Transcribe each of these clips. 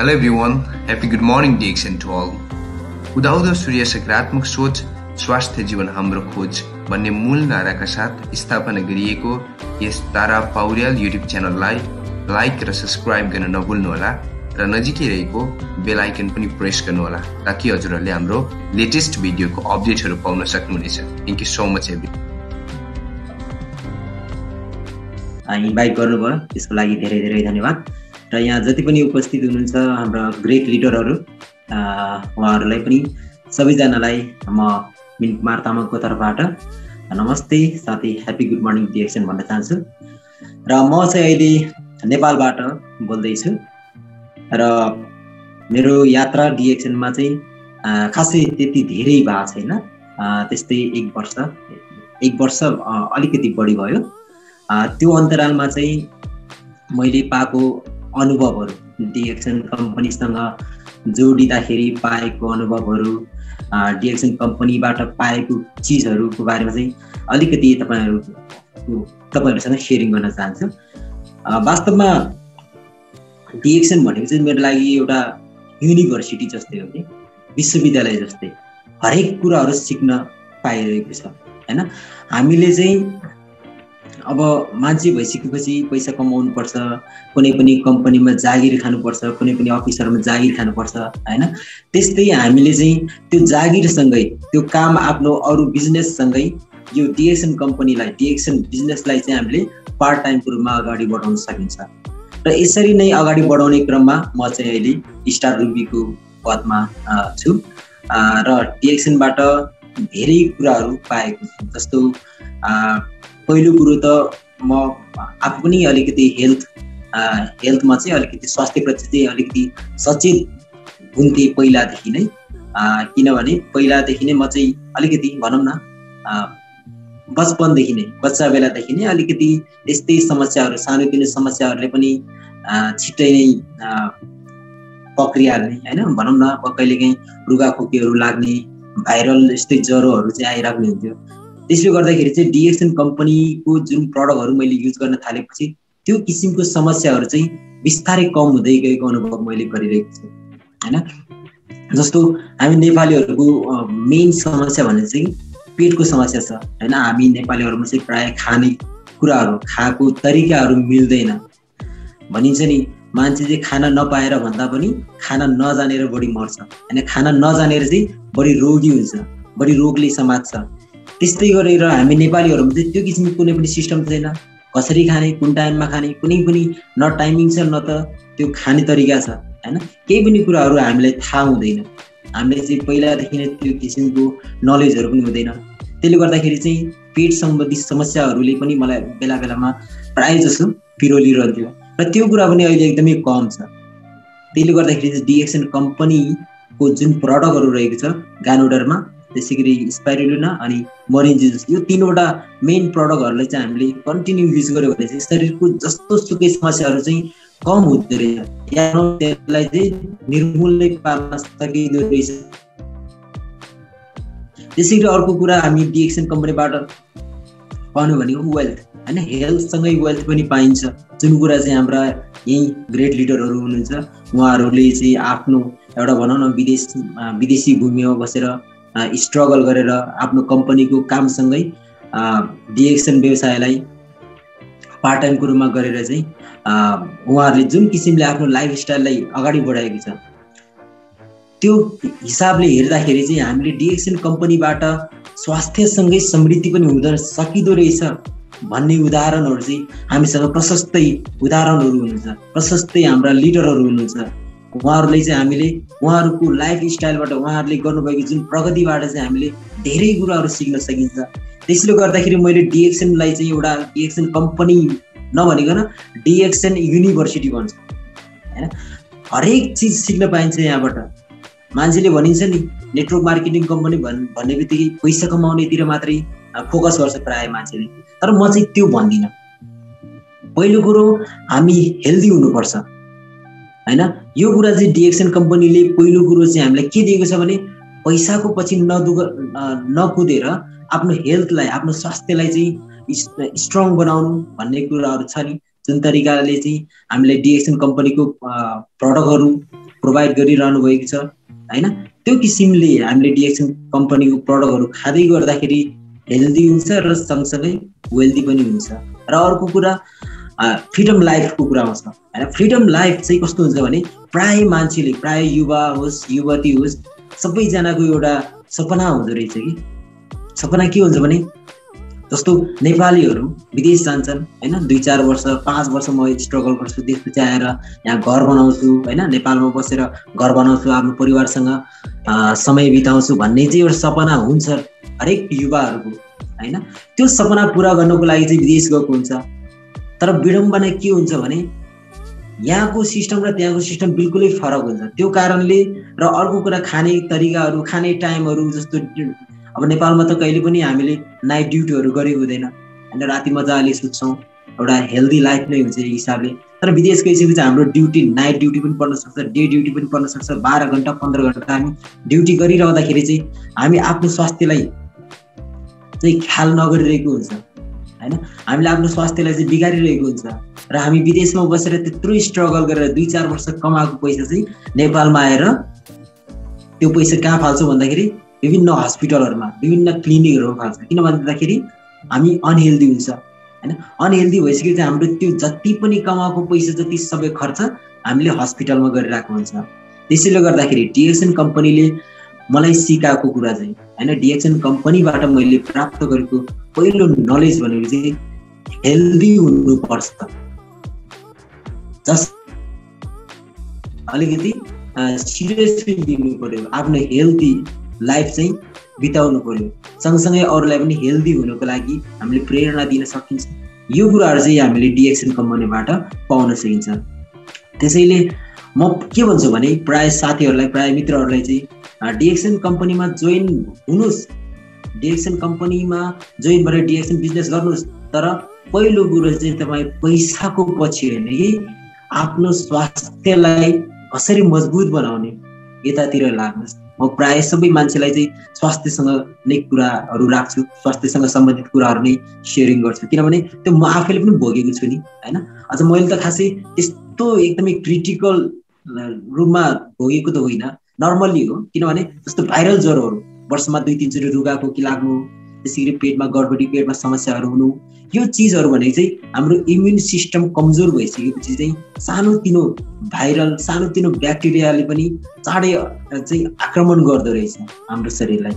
Hello everyone, happy good morning DXN to all. उदाउँदो सूर्य सकारात्मक सोच स्वास्थ्य जीवन हाम्रो खोज भन्ने मूल नाराका साथ स्थापना गरिएको यस तारा पौड्याल युट्युब च्यानललाई लाइक र सब्स्क्राइब गर्न नभुल्नुहोला र नजिकै रहेको बेल आइकन पनि प्रेस गर्नुहोला ताकि हजुरहरूले हाम्रो लेटेस्ट भिडियोको अपडेटहरू पाउन सक्नुहुनेछ। Thank you so much every invite गर्नुभयो त्यसको लागि धेरै धेरै धन्यवाद। र यहाँ जति पनि उपस्थित हुनुहुन्छ हाम्रो ग्रेट लिडरहरू उहाँहरूलाई पनि सबैजनालाई म मिन कुमार तामाङको तर्फबाट नमस्ते साथै ह्यापी गुड मर्निङ डिएक्सन भन्न चाहन्छु। र म चाहिँ अहिले नेपालबाट बोल्दैछु र मेरो यात्रा डिएक्सनमा चाहिँ खासै त्यति धेरै भएको छैन, त्यस्तै एक वर्ष अलिकति बढी भयो। त्यो अन्तरालमा चाहिँ मैले पाएको अनुभवहरू डिएक्सन कम्पनीसँग जोडिँदाखेरि पाएको अनुभवहरू, डिएक्सन कम्पनीबाट पाएको चिजहरूको बारेमा चाहिँ अलिकति तपाईँहरूसँग सेयरिङ गर्न चाहन्छु। वास्तवमा डिएक्सन भनेको चाहिँ मेरो लागि एउटा युनिभर्सिटी जस्तै हो कि विश्वविद्यालय जस्तै, हरेक कुराहरू सिक्न पाइरहेको छ हैन। हामीले चाहिँ अब मान्छे भइसकेपछि पैसा कमाउनु पर्छ, कुनै पनि कम्पनीमा जागिर खानुपर्छ, कुनै पनि अफिसरमा जागिर खानुपर्छ हैन। त्यस्तै हामीले चाहिँ त्यो जागिरसँगै त्यो काम आफ्नो अरू बिजनेससँगै यो डिएक्सन कम्पनीलाई, डिएक्सन बिजनेसलाई चाहिँ हामीले पार्ट टाइमको रूपमा अगाडि बढाउन सकिन्छ। र यसरी नै अगाडि बढाउने क्रममा म चाहिँ अहिले स्टार रुबीको पदमा छु र डिएक्सनबाट धेरै कुराहरू पाएको छु। जस्तो पहिलो कुरो त म आफू पनि अलिकति हेल्थमा चाहिँ अलिकति स्वास्थ्यप्रति चाहिँ अलिकति सचेत हुन्थेँ पहिलादेखि नै, किनभने पहिलादेखि नै म चाहिँ अलिकति भनौँ न बचपनदेखि नै, बच्चा बेलादेखि नै अलिकति यस्तै समस्याहरू, सानोतिनो समस्याहरूले पनि छिट्टै नै पक्रिहाल्ने हैन, भनौँ न कहिलेकाहीँ रुगाखोकीहरू लाग्ने, भाइरल यस्तै ज्वरोहरू चाहिँ आइराख्ने हुन्थ्यो। त्यसले गर्दाखेरि चाहिँ डिएक्सन कम्पनीको जुन प्रडक्टहरू मैले युज गर्न थालेपछि त्यो किसिमको समस्याहरू चाहिँ बिस्तारै कम हुँदै गएको अनुभव मैले गरिरहेको छु हैन। जस्तो हामी नेपालीहरूको मेन समस्या भने चाहिँ पेटको समस्या छ हैन। हामी नेपालीहरूमा चाहिँ प्राय खाने कुराहरू, खाएको तरिकाहरू मिल्दैन भनिन्छ नि। मान्छे चाहिँ खाना नपाएर भन्दा पनि खाना नजानेर बढी मर्छ हैन, खाना नजानेर चाहिँ बढी रोगी हुन्छ, बढी रोगले समात्छ। त्यस्तै गरेर हामी नेपालीहरूमा चाहिँ त्यो किसिमको कुनै पनि सिस्टम छैन। कसरी खाने, कुन टाइममा खाने, कुनै पनि न टाइमिङ छ न त त्यो खाने तरिका छ हैन। केही पनि कुराहरू हामीलाई थाहा हुँदैन, हामीले चाहिँ पहिलादेखि नै त्यो किसिमको नलेजहरू पनि हुँदैन। त्यसले गर्दाखेरि चाहिँ पेट सम्बन्धी समस्याहरूले पनि मलाई बेला बेलामा प्राय जसो पिरोलिरहन्थ्यो र त्यो कुरा पनि अहिले एकदमै कम छ। त्यसले गर्दाखेरि चाहिँ डिएक्सन कम्पनीको जुन प्रडक्टहरू रहेको छ गानोडरमा, त्यसै गरी स्पाइरुलिना अनि मोरिन्जिस, यो तीनवटा मेन प्रडक्टहरूलाई चाहिँ हामीले कन्टिन्यू युज गर्यो भने चाहिँ शरीरको जस्तो सुकै समस्याहरू चाहिँ कम हुँदो रहेछ, या त्यसलाई चाहिँ निर्मूलै पार्न सकिँदो रहेछ। त्यसै गरी अर्को कुरा हामी डिएक्सन कम्पनीबाट पाउनु भनेको वेल्थ हैन, हेल्थसँगै वेल्थ पनि पाइन्छ। जुन कुरा चाहिँ हाम्रा यही ग्रेट लिडरहरू हुनुहुन्छ, उहाँहरूले चाहिँ आफ्नो एउटा भनौँ न विदेशी भूमिमा बसेर स्ट्रगल गरेर आफ्नो कम्पनीको कामसँगै डिएक्सन व्यवसायलाई पार्ट टाइमको रूपमा गरेर चाहिँ उहाँहरूले जुन किसिमले आफ्नो लाइफस्टाइललाई अगाडि बढाएको छ, त्यो हिसाबले हेर्दाखेरि चाहिँ हामीले डिएक्सन कम्पनीबाट स्वास्थ्यसँगै समृद्धि पनि हुन सकिँदो रहेछ भन्ने उदाहरणहरू चाहिँ हामीसँग प्रशस्तै उदाहरणहरू हुनुहुन्छ, प्रशस्तै हाम्रा लिडरहरू हुनुहुन्छ। उहाँहरूले चाहिँ हामीले उहाँहरूको लाइफ स्टाइलबाट, उहाँहरूले गर्नुभएको जुन प्रगतिबाट चाहिँ हामीले धेरै कुराहरू सिक्न सकिन्छ। त्यसले गर्दाखेरि मैले डिएक्सनलाई चाहिँ एउटा डिएक्सन कम्पनी नभनिकन डिएक्सन युनिभर्सिटी भन्छु हैन। हरेक चिज सिक्न पाइन्छ यहाँबाट। मान्छेले भनिन्छ नि नेटवर्क मार्केटिङ कम्पनी भन्ने बित्तिकै पैसा कमाउनेतिर मात्रै फोकस गर्छ प्राय मान्छेले, तर म चाहिँ त्यो भन्दिनँ। पहिलो कुरो हामी हेल्दी हुनुपर्छ हैन। यो कुरा चाहिँ डिएक्सन कम्पनीले पहिलो कुरो चाहिँ हामीलाई के दिएको छ भने पैसाको पछि नकुदेर आफ्नो हेल्थलाई, आफ्नो स्वास्थ्यलाई चाहिँ स्ट्रङ बनाउनु भन्ने कुराहरू छ नि। जुन तरिकाले चाहिँ हामीले डिएक्सन कम्पनीको प्रडक्टहरू प्रोभाइड गरिरहनु भएको छ हैन। त्यो किसिमले हामीले डिएक्सन कम्पनीको प्रडक्टहरू खाँदै गर्दाखेरि हेल्दी हुन्छ र सँगसँगै वेल्दी पनि हुन्छ। र अर्को कुरा फ्रिडम लाइफको कुरा आउँछ हैन। फ्रिडम लाइफ चाहिँ कस्तो हुन्छ भने प्राय मान्छेले, प्राय युवा होस् युवती होस्, सबैजनाको एउटा सपना हुँदो रहेछ कि। सपना के हुन्छ भने जस्तो नेपालीहरू विदेश जान्छन् हैन, 2-4 वर्ष 5 वर्ष म स्ट्रगल गर्छु, त्यसपछि आएर यहाँ घर बनाउँछु हैन, नेपालमा बसेर घर बनाउँछु, आफ्नो परिवारसँग समय बिताउँछु भन्ने चाहिँ एउटा सपना हुन्छ हरेक युवाहरूको हैन। त्यो सपना पुरा गर्नको लागि चाहिँ विदेश गएको हुन्छ। तर विडम्बना के हुन्छ भने यहाँको सिस्टम र त्यहाँको सिस्टम बिल्कुलै फरक हुन्छ। त्यो कारणले र अर्को कुरा खाने तरिकाहरू, खाने टाइमहरू, जस्तो अब नेपालमा त कहिले पनि हामीले नाइट ड्युटीहरू गरेको हुँदैन हैन, राति मजाले सुत्छौँ, एउटा हेल्दी लाइफ नै हुन्छ हिसाबले। तर विदेश गइसकेपछि हाम्रो ड्युटी नाइट ड्युटी पनि पर्न सक्छ, डे ड्युटी पनि पर्न सक्छ। 12 घण्टा 15 घण्टा हामी ड्युटी गरिरहँदाखेरि चाहिँ हामी आफ्नो स्वास्थ्यलाई चाहिँ ख्याल नगरिरहेको हुन्छ हैन, हामीले आफ्नो स्वास्थ्यलाई चाहिँ बिगारिरहेको हुन्छ। र हामी विदेशमा बसेर त्यत्रो स्ट्रगल गरेर 2-4 वर्ष कमाएको पैसा चाहिँ नेपालमा आएर त्यो पैसा कहाँ फाल्छौँ भन्दाखेरि विभिन्न हस्पिटलहरूमा, विभिन्न क्लिनिकहरूमा फाल्छ। किन भन्दाखेरि हामी अनहेल्दी हुन्छ हैन। अनहेल्दी भइसकेपछि हाम्रो त्यो जति पनि कमाएको पैसा जति सबै खर्च हामीले हस्पिटलमा गरिरहेको हुन्छ। त्यसैले गर्दाखेरि डिएक्सन कम्पनीले मलाई सिकाएको कुरा चाहिँ हैन, डिएक्सन कम्पनीबाट मैले प्राप्त गरेको पहिलो नलेज भनेको चाहिँ हेल्दी हुनुपर्छ। जस्ट अलिकति सिरियसली लिनु पर्यो, आफ्नो हेल्दी लाइफ चाहिँ बिताउनु पर्यो। सँगसँगै अरूलाई पनि हेल्दी हुनको लागि हामीले प्रेरणा दिन सकिन्छ। यो कुराहरू चाहिँ हामीले डिएक्सन कम्पनीबाट पाउन सकिन्छ। त्यसैले म के भन्छु भने प्राय साथीहरूलाई, प्राय मित्रहरूलाई चाहिँ डिएक्सन कम्पनीमा जोइन हुनुहोस्, डिएक्सन कम्पनीमा जोइन भएर डिएक्सन बिजनेस गर्नुहोस्। तर पहिलो कुरो चाहिँ तपाईँ पैसाको पछि होइन कि आफ्नो स्वास्थ्यलाई कसरी मजबुत बनाउने यतातिर लाग्नुहोस्। म प्राय सबै मान्छेलाई चाहिँ स्वास्थ्यसँग नै कुराहरू राख्छु, स्वास्थ्यसँग सम्बन्धित कुराहरू नै सेयरिङ गर्छु, किनभने त्यो म आफैले पनि भोगेको छु नि हैन। अझ मैले त खासै त्यस्तो एकदमै क्रिटिकल रूपमा भोगेको त होइन, नर्मल्ली हो। किनभने जस्तो भाइरल ज्वरोहरू वर्षमा 2-3 चोटि रुगाखोकी लाग्नु, त्यसै गरी पेटमा गडबडी, पेटमा समस्याहरू हुनु, यो चिजहरू भनेको चाहिँ हाम्रो इम्युन सिस्टम कमजोर भइसकेपछि चाहिँ सानोतिनो भाइरल, सानोतिनो ब्याक्टेरियाले पनि चाँडै चाहिँ आक्रमण गर्दो रहेछ हाम्रो शरीरलाई।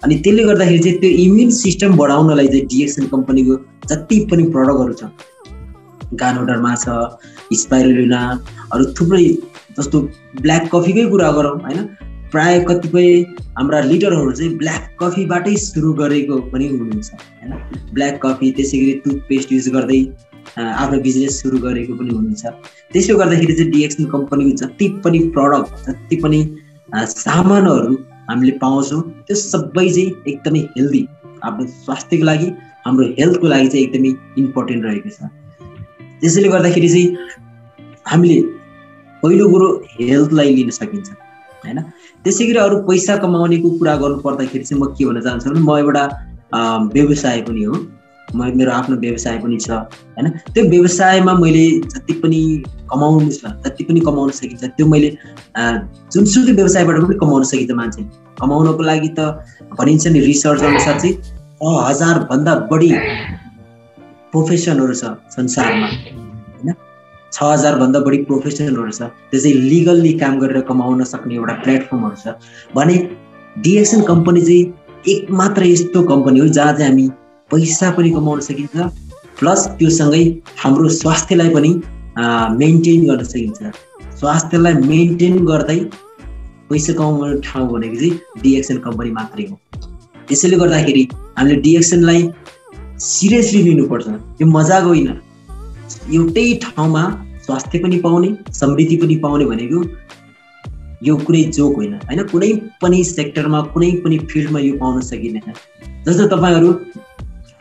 अनि त्यसले गर्दाखेरि चाहिँ त्यो इम्युन सिस्टम बढाउनलाई चाहिँ डिएक्सन कम्पनीको जति पनि प्रडक्टहरू छ, गानोडर्मा छ, स्पाइरुलिना, अरू थुप्रै, जस्तो ब्ल्याक कफीकै कुरा गरौँ हैन, प्राय कतिपय हाम्रा लिडरहरू चाहिँ ब्ल्याक कफीबाटै सुरु गरेको पनि हुनुहुन्छ हैन। ब्ल्याक कफी, त्यसै गरी टुथपेस्ट युज गर्दै आफ्नो बिजनेस सुरु गरेको पनि हुनुहुन्छ। त्यसले गर्दाखेरि चाहिँ डिएक्सन कम्पनीको जति पनि प्रडक्ट, जति पनि सामानहरू हामीले पाउँछौँ त्यो सबै चाहिँ एकदमै हेल्दी, आफ्नो स्वास्थ्यको लागि, हाम्रो हेल्थको लागि चाहिँ एकदमै इम्पोर्टेन्ट रहेको छ। त्यसैले गर्दाखेरि चाहिँ हामीले पहिलो कुरो हेल्थलाई लिन सकिन्छ हैन। त्यसै गरी अरू पैसा कमाउनेको कुरा गर्नु पर्दाखेरि चाहिँ म के भन्न चाहन्छु भने म एउटा व्यवसाय पनि हो, मेरो आफ्नो व्यवसाय पनि छ हैन। त्यो व्यवसायमा मैले जति पनि कमाउनु छ, जति पनि कमाउन सकिन्छ त्यो मैले जुनसुकै व्यवसायबाट पनि कमाउन सकिन्छ। मान्छे कमाउनको लागि त भनिन्छ नि, रिसर्च अनुसार चाहिँ 6000 भन्दा बढी प्रोफेसनहरू छ संसारमा हैन। 6000 भन्दा बढी प्रोफेसनहरू छ, त्यो चाहिँ लिगल्ली काम गरेर कमाउन सक्ने एउटा प्लेटफर्महरू छ भने डिएक्सन कम्पनी चाहिँ एक मात्र यस्तो कम्पनी हो जहाँ चाहिँ हामी पैसा पनि कमाउन सकिन्छ, प्लस त्यो सँगै हाम्रो स्वास्थ्यलाई पनि मेन्टेन गर्न सकिन्छ। स्वास्थ्यलाई मेन्टेन गर्दै पैसा कमाउने ठाउँ भनेको चाहिँ डिएक्सन कम्पनी मात्रै हो। त्यसैले गर्दाखेरि हामीले डिएक्सनलाई सिरियसली लिनुपर्छ। यो मजाक होइन, एउटै ठाउँमा स्वास्थ्य पनि पाउने, समृद्धि पनि पाउने भनेको यो कुनै जोक होइन हैन। कुनै पनि सेक्टरमा, कुनै पनि फिल्डमा यो पाउन सकिँदैन। जस्तो तपाईँहरू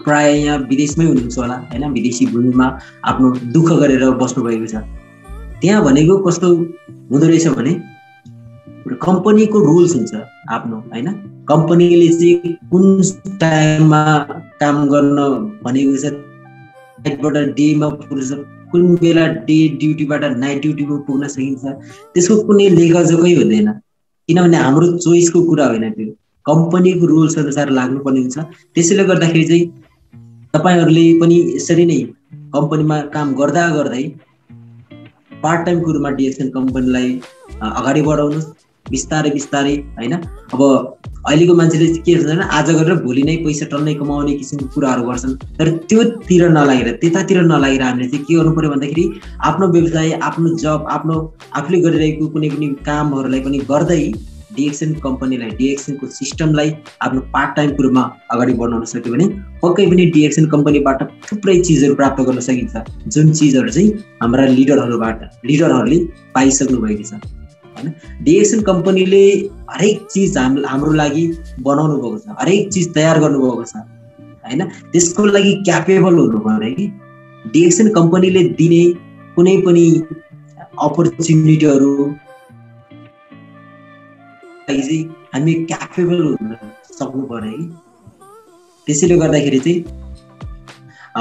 प्राय यहाँ विदेशमै हुनुहुन्छ होला हैन, विदेशी भूमिमा आफ्नो दुःख गरेर बस्नुभएको छ। त्यहाँ भनेको कस्तो हुँदो रहेछ भने कम्पनीको रुल्स हुन्छ आफ्नो हैन। कम्पनीले चाहिँ कुन टाइममा काम गर्न भनेको छ नाइटबाट डेमा पुग्छ, कुन बेला डे ड्युटीबाट नाइट ड्युटीमा पुग्न सकिन्छ, त्यसको कुनै लेखजोखै हुँदैन, किनभने हाम्रो चोइसको कुरा होइन, त्यो कम्पनीको रुल्स अनुसार लाग्नुपर्ने हुन्छ। त्यसैले गर्दाखेरि चाहिँ तपाईँहरूले पनि यसरी नै कम्पनीमा काम गर्दा गर्दै पार्ट टाइमको रूपमा डिएक्सन कम्पनीलाई अगाडि बढाउनुहोस् बिस्तारै बिस्तारै होइन। अब अहिलेको मान्छेले के भन्छ भने आज गरेर भोलि नै पैसा टन्नै कमाउने किसिमको कुराहरू गर्छन्, तर त्योतिर नलागेर त्यतातिर नलागेर हामीले चाहिँ के गर्नु पर्यो भन्दाखेरि आफ्नो व्यवसाय, आफ्नो जब, आफ्नो आफूले गरिरहेको कुनै पनि कामहरूलाई पनि गर्दै डिएक्सन कम्पनीलाई, डिएक्सनको सिस्टमलाई आफ्नो पार्ट टाइमको रूपमा अगाडि बढाउन सक्यो भने पक्कै पनि डिएक्सन कम्पनीबाट थुप्रै चिजहरू प्राप्त गर्न सकिन्छ, जुन चिजहरू चाहिँ हाम्रा लिडरहरूले पाइसक्नु भएको छ होइन। डिएक्सन कम्पनीले हरेक चिज हाम्रो लागि बनाउनु भएको छ, हरेक चिज तयार गर्नुभएको छ होइन। त्यसको लागि क्यापेबल हुनु पर्यो कि डिएक्सन कम्पनीले दिने कुनै पनि अपर्च्युनिटीहरू चाहिँ हामी क्यापेबल हुन सक्नु पर्यो कि। त्यसैले गर्दाखेरि चाहिँ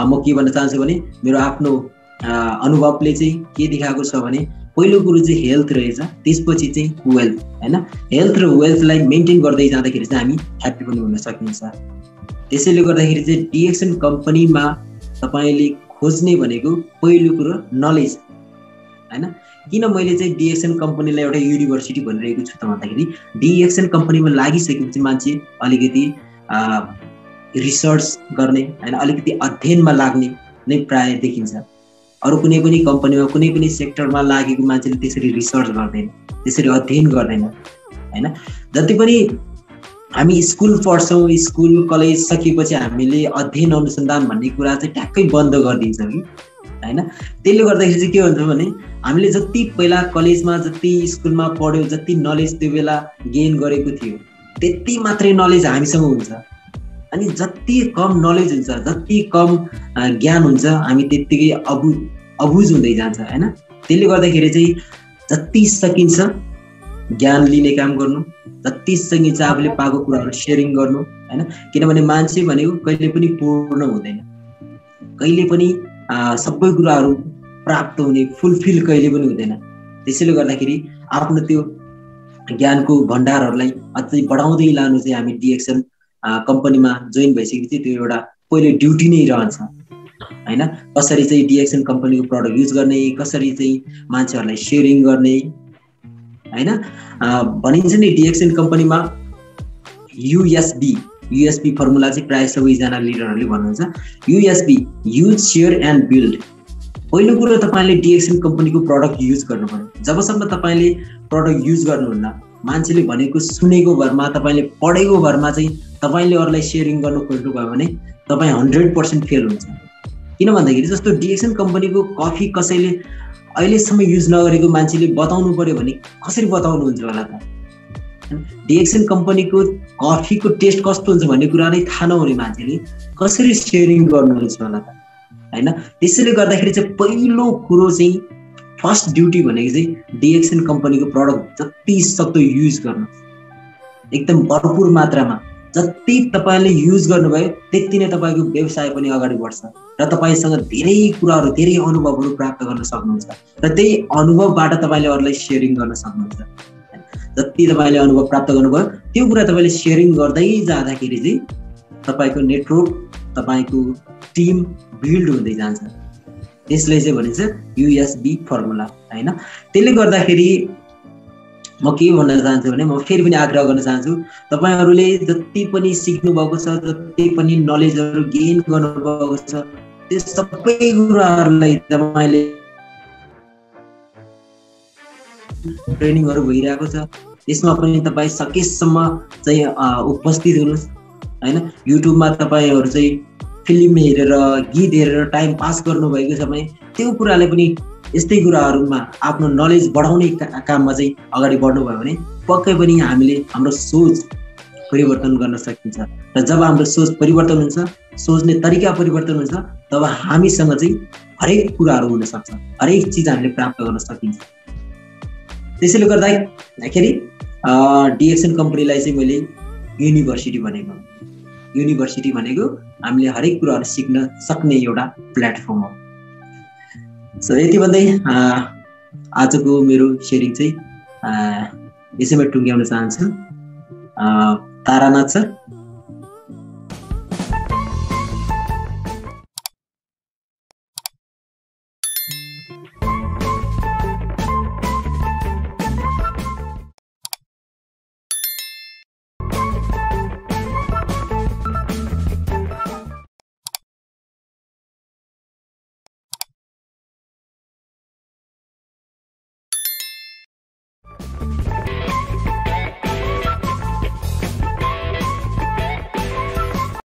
म के भन्न चाहन्छु भने मेरो आफ्नो अनुभवले चाहिँ के देखाएको छ भने पहिलो कुरो चाहिँ हेल्थ रहेछ, त्यसपछि चाहिँ वेल्थ होइन। हेल्थ र वेल्थलाई मेन्टेन गर्दै जाँदाखेरि चाहिँ हामी ह्याप्पी पनि हुन सकिन्छ। त्यसैले गर्दाखेरि चाहिँ डिएक्सन कम्पनीमा तपाईँले खोज्ने भनेको पहिलो कुरो नलेज होइन। किन मैले चाहिँ डिएक्सन कम्पनीलाई एउटा युनिभर्सिटी भनिरहेको छु त भन्दाखेरि डिएक्सन कम्पनीमा लागिसकेपछि मान्छे अलिकति रिसर्च गर्ने होइन, अलिकति अध्ययनमा लाग्ने नै प्राय देखिन्छ। अरू कुनै पनि कम्पनीमा कुनै पनि सेक्टरमा लागेको मान्छेले त्यसरी रिसर्च गर्दैन, त्यसरी अध्ययन गर्दैन होइन। जति पनि हामी स्कुल पढ्छौँ, स्कुल कलेज सकेपछि हामीले अध्ययन अनुसन्धान भन्ने कुरा चाहिँ ट्याक्कै बन्द गरिदिन्छौँ कि होइन। त्यसले गर्दाखेरि चाहिँ के हुन्छ भने हामीले जति पहिला कलेजमा जति स्कुलमा पढ्यौँ, जति नलेज त्यो बेला गेन गरेको थियो त्यति मात्रै नलेज हामीसँग हुन्छ, अनि जति कम नलेज हुन्छ, जति कम ज्ञान हुन्छ हामी त्यत्तिकै अबुझ हुँदै जान्छ होइन। त्यसले गर्दाखेरि चाहिँ जति सकिन्छ ज्ञान लिने काम गर्नु, जति सकिन्छ आफूले पाएको कुराहरू सेयरिङ गर्नु होइन। किनभने मान्छे भनेको कहिले पनि पूर्ण हुँदैन, कहिले पनि सबै कुराहरू प्राप्त हुने फुलफिल कहिले पनि हुँदैन। त्यसैले गर्दाखेरि आफ्नो त्यो ज्ञानको भण्डारहरूलाई अझै बढाउँदै लानु चाहिँ हामी डिएक्सन कम्पनीमा जोइन भइसकेपछि त्यो एउटा पहिलो ड्युटी नै रहन्छ होइन। कसरी चाहिँ डिएक्सन कम्पनीको प्रडक्ट युज गर्ने, कसरी चाहिँ मान्छेहरूलाई सेयरिङ गर्ने होइन। भनिन्छ नि डिएक्सन कम्पनीमा युएसबी फर्मुला चाहिँ प्रायः सबैजना लिडरहरूले भन्नुहुन्छ। USB use, share and build. पहिलो कुरो तपाईँले डिएक्सन कम्पनीको प्रडक्ट युज गर्नु पर्यो। जबसम्म तपाईँले प्रडक्ट युज गर्नुहुन्न, मान्छेले भनेको सुनेको भरमा, तपाईँले पढेको भरमा चाहिँ तपाईँले अरूलाई सेयरिङ गर्नु खोज्नुभयो भने तपाईँ 100% फेल हुन्छ। किन भन्दाखेरि जस्तो डिएक्सन कम्पनीको कफी कसैले अहिलेसम्म युज नगरेको मान्छेले बताउनु पर्यो भने कसरी बताउनुहुन्छ होला त। डिएक्सन कम्पनीको कफीको टेस्ट कस्तो हुन्छ भन्ने कुरा नै थाहा नहुने मान्छेले कसरी सेयरिङ गर्नुहुन्छ होला त होइन। त्यसैले गर्दाखेरि चाहिँ पहिलो कुरो चाहिँ फर्स्ट ड्युटी भनेको चाहिँ डिएक्सन कम्पनीको प्रडक्ट जति सक्दो युज गर्नु, एकदम भरपुर मात्रामा जति तपाईँले युज गर्नुभयो त्यति नै तपाईँको व्यवसाय पनि अगाडि बढ्छ र तपाईँसँग धेरै कुराहरू, धेरै अनुभवहरू प्राप्त गर्न सक्नुहुन्छ र त्यही अनुभवबाट तपाईँले अरूलाई सेयरिङ गर्न सक्नुहुन्छ। जति तपाईँले अनुभव प्राप्त गर्नुभयो त्यो कुरा तपाईँले सेयरिङ गर्दै जाँदाखेरि चाहिँ तपाईँको नेटवर्क, तपाईँको टिम बिल्ड हुँदै जान्छ। त्यसलाई चाहिँ भनिन्छ युएसबी फर्मुला होइन। त्यसले गर्दाखेरि म के भन्न चाहन्छु भने म फेरि पनि आग्रह गर्न चाहन्छु, तपाईँहरूले जति पनि सिक्नु भएको छ, जति पनि नलेजहरू गेन गर्नुभएको छ, त्यो सबै कुराहरूलाई तपाईँले ट्रेनिङहरू भइरहेको छ, त्यसमा पनि तपाईँ सकेसम्म चाहिँ उपस्थित हुनुहोस् होइन। युट्युबमा तपाईँहरू चाहिँ फिल्म हेरेर, गीत हेरेर टाइम पास गर्नुभएको छ भने त्यो कुराले पनि यस्तै कुराहरूमा आफ्नो नलेज बढाउने काममा चाहिँ अगाडि बढ्नुभयो भने पक्कै पनि हामीले हाम्रो सोच परिवर्तन गर्न सकिन्छ। र जब हाम्रो सोच परिवर्तन हुन्छ, सोच्ने तरिका परिवर्तन हुन्छ, तब हामीसँग चाहिँ हरेक कुराहरू हुन सक्छ, हरेक चिज हामीले प्राप्त गर्न सकिन्छ। त्यसैले गर्दाखेरि डिएक्सन कम्पनीलाई चाहिँ मैले युनिभर्सिटी भनेको हामीले हरेक कुराहरू सिक्न सक्ने एउटा प्लेटफर्म हो। सो यति भन्दै आजको मेरो सेयरिङ चाहिँ यसैमा टुङ्ग्याउन चाहन्छु। तारानाथ सर।